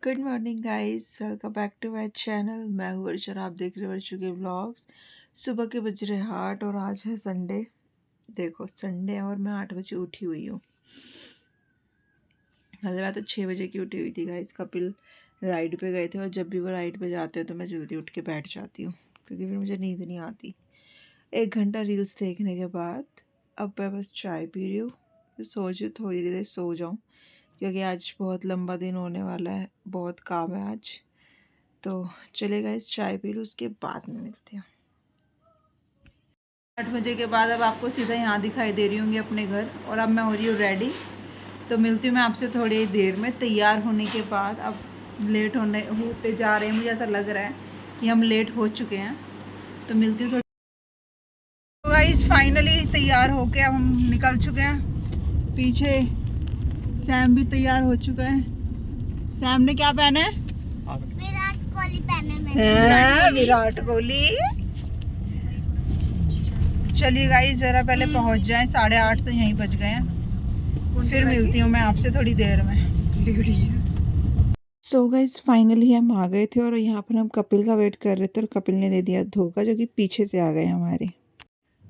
Good morning guys, welcome back to my channel. मैं हूँ अर्चना, आप देख रहे हो अर्चू के व्लॉग्स। सुबह के बज रहे 8 और आज है संडे। देखो संडे और मैं 8 बजे उठी हुई हूँ। मतलब मैं तो 6 बजे की उठी हुई थी गाइस। कपिल राइड पे गए थे और जब भी वो राइड पे जाते हैं तो मैं जल्दी उठ के बैठ जाती हूँ क्योंकि फिर मुझे नींद नहीं आती। 1 घंटा रील्स देखने के बाद अब मैं बस चाय पी रही हूँ। तो सोच रही थोड़ी देर सो जाऊँ क्योंकि आज बहुत लंबा दिन होने वाला है, बहुत काम है आज। तो चलेगा, इस चाय पी लूँ उसके बाद में मिलते हैं। 8 बजे के बाद अब आपको सीधा यहाँ दिखाई दे रही होंगी अपने घर, और अब मैं हो रही हूँ रेडी। तो मिलती हूँ मैं आपसे थोड़ी देर में तैयार होने के बाद। अब लेट होते जा रहे हैं, मुझे ऐसा लग रहा है कि हम लेट हो चुके हैं। तो मिलती हूँ थोड़ी। तो गाइस फाइनली तैयार होके अब हम निकल चुके हैं। पीछे सैम भी तैयार हो चुका है। सैम ने क्या पहना है? विराट कोहली पहने। विराट कोहली। चलिए गाइस जरा पहले पहुंच जाएं, 8:30 तो यहीं बज गए हैं। फिर मिलती हूँ मैं आपसे थोड़ी देर में। सो गाइस फाइनली हम आ गए थे और यहाँ पर हम कपिल का वेट कर रहे थे और कपिल ने दे दिया धोखा, जो कि पीछे से आ गए हमारे।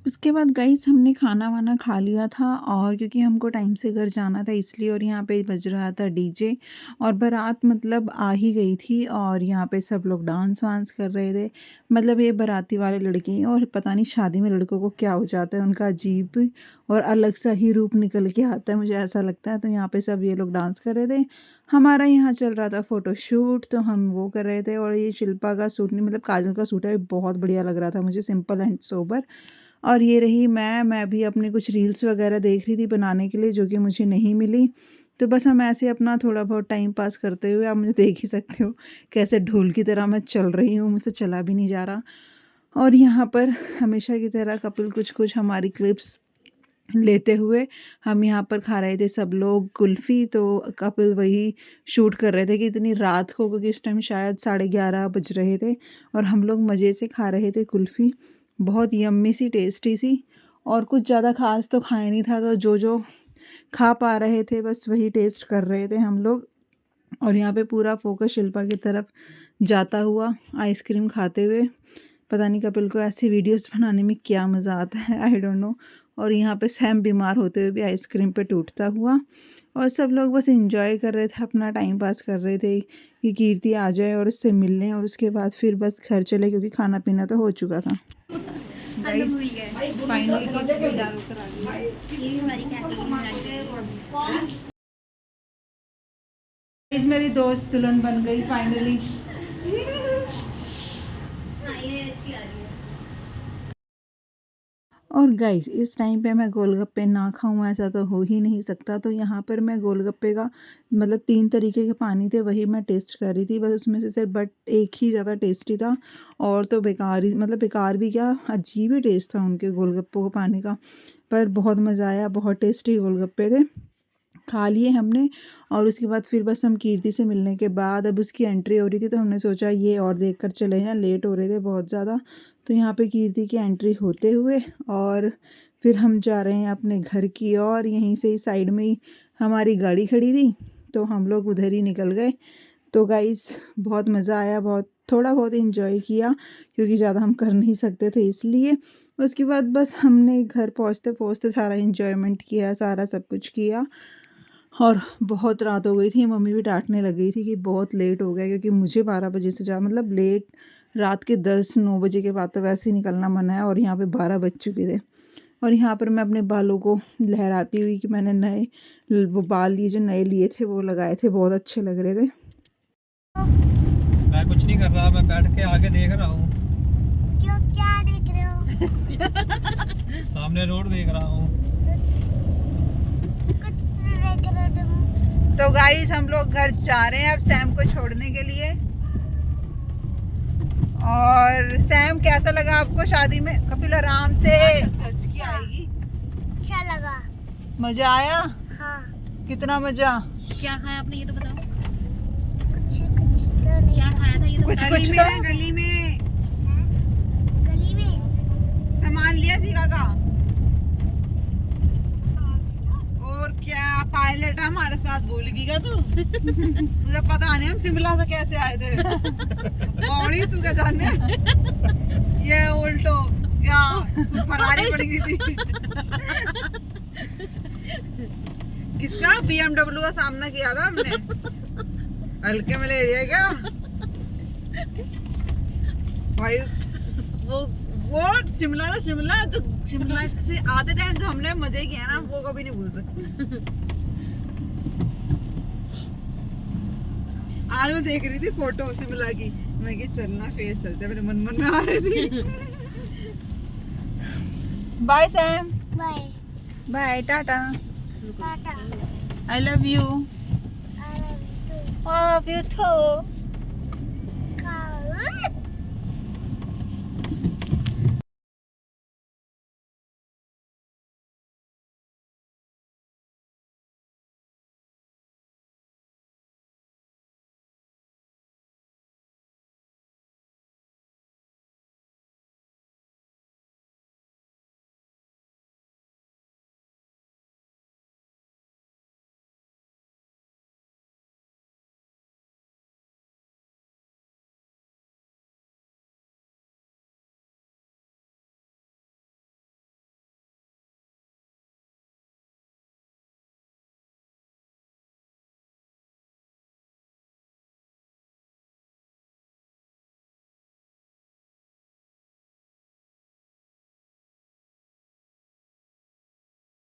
उसके बाद गाइस हमने खाना वाना खा लिया था, और क्योंकि हमको टाइम से घर जाना था इसलिए। और यहाँ पे बज रहा था डीजे और बारात मतलब आ ही गई थी, और यहाँ पे सब लोग डांस वांस कर रहे थे। मतलब ये बाराती वाले लड़के हैं, और पता नहीं शादी में लड़कों को क्या हो जाता है, उनका अजीब और अलग सा ही रूप निकल के आता है, मुझे ऐसा लगता है। तो यहाँ पे सब ये लोग डांस कर रहे थे। हमारा यहाँ चल रहा था फ़ोटोशूट, तो हम वो कर रहे थे। और ये शिल्पा का सूट नहीं, मतलब काजल का सूट है, बहुत बढ़िया लग रहा था मुझे, सिंपल एंड सोबर। और ये रही मैं भी अपनी कुछ रील्स वगैरह देख रही थी बनाने के लिए, जो कि मुझे नहीं मिली। तो बस हम ऐसे अपना थोड़ा बहुत टाइम पास करते हुए, आप मुझे देख ही सकते हो कैसे ढोल की तरह मैं चल रही हूँ, मुझसे चला भी नहीं जा रहा। और यहाँ पर हमेशा की तरह कपिल कुछ कुछ हमारी क्लिप्स लेते हुए, हम यहाँ पर खा रहे थे सब लोग कुल्फ़ी। तो कपिल वही शूट कर रहे थे कि इतनी रात को, क्योंकि इस टाइम शायद 11:30 बज रहे थे, और हम लोग मज़े से खा रहे थे कुल्फ़ी। बहुत यम्मी सी, टेस्टी सी, और कुछ ज़्यादा ख़ास तो खाया नहीं था। तो जो जो खा पा रहे थे बस वही टेस्ट कर रहे थे हम लोग। और यहाँ पे पूरा फोकस शिल्पा की तरफ जाता हुआ आइसक्रीम खाते हुए। पता नहीं कपिल को ऐसी वीडियोस बनाने में क्या मज़ा आता है, आई डोंट नो। और यहाँ पे सैम बीमार होते हुए भी आइसक्रीम पे टूटता हुआ। और सब लोग बस एंजॉय कर रहे थे, अपना टाइम पास कर रहे थे कि कीर्ति आ जाए और उससे मिल लें, और उसके बाद फिर बस घर चले, क्योंकि खाना पीना तो हो चुका था। मेरी दोस्त दुल्हन बन गई फाइनली। और गाइस इस टाइम पे मैं गोलगप्पे ना खाऊं ऐसा तो हो ही नहीं सकता। तो यहाँ पर मैं गोलगप्पे का मतलब 3 तरीके के पानी थे, वही मैं टेस्ट कर रही थी बस, उसमें से सिर्फ बट एक ही ज़्यादा टेस्टी था। और तो बेकार ही, मतलब बेकार भी क्या, अजीब ही टेस्ट था उनके गोलगप्पों का पानी का। पर बहुत मज़ा आया, बहुत टेस्टी गोलगप्पे थे। खा लिए हमने, और उसके बाद फिर बस हम कीर्ति से मिलने के बाद अब उसकी एंट्री हो रही थी, तो हमने सोचा ये और देख कर चले जाएँ, लेट हो रहे थे बहुत ज़्यादा। तो यहाँ पे कीर्ति की एंट्री होते हुए और फिर हम जा रहे हैं अपने घर की ओर। यहीं से ही साइड में ही हमारी गाड़ी खड़ी थी, तो हम लोग उधर ही निकल गए। तो गाइस बहुत मज़ा आया, बहुत थोड़ा बहुत इन्जॉय किया क्योंकि ज़्यादा हम कर नहीं सकते थे इसलिए। उसके बाद बस हमने घर पहुँचते पहुँचते सारा इन्जॉयमेंट किया, सारा सब कुछ किया। और बहुत रात हो गई थी, मम्मी भी डांटने लग गई थी कि बहुत लेट हो गया, क्योंकि मुझे 12 बजे से मतलब लेट रात के 10-9 बजे के बाद तो वैसे ही निकलना मना है, और यहाँ पे 12 बज चुके थे। और यहाँ पर मैं अपने बालों को लहराती हुई कि मैंने नए वो बाल ये जो नए लिए थे वो लगाए थे, बहुत अच्छे लग रहे थे। मैं कुछ नहीं कर रहा, मैं बैठ के आगे देख रहा हूँ। क्यों, क्या देख रहे हो? सामने रोड देख रहा हूँ। कुछ तो देख रहे हो तुम? तो गाइस हम लोग घर जा रहे हैं अब सैम को छोड़ने के लिए। और सैम कैसा लगा आपको शादी में? कपिल आराम से आएगी। अच्छा लगा। मजा आया? हाँ। कितना मजा? क्या खाया आपने ये तो बताओ। कुछ कुछ तो नहीं। क्या खाया था ये तो कुछ बताओ। कुछ तो गली में गली में सामान लिया सीखा का। और क्या पायलट हमारे साथ भूल गई क्या तू? मुझे पता नहीं हम शिमला से कैसे आए थे। बॉडी तू क्या जाने? ये उल्टो या फरारी पड़ गई थी। किसका? BMW का सामना किया था हमने। हल्के में ले लिया क्या भाई? वो शिमला ना, शिमला जो शिमला से आते टाइम जो हमने मजे किया ना, वो कभी नहीं भूल सकते। आज मैं देख रही थी फोटो शिमला की, मैं कि चलना फिर चलते, मेरे मन में आ रही थी। Bye Sam, bye bye tata, tata I love you, I love you love you to.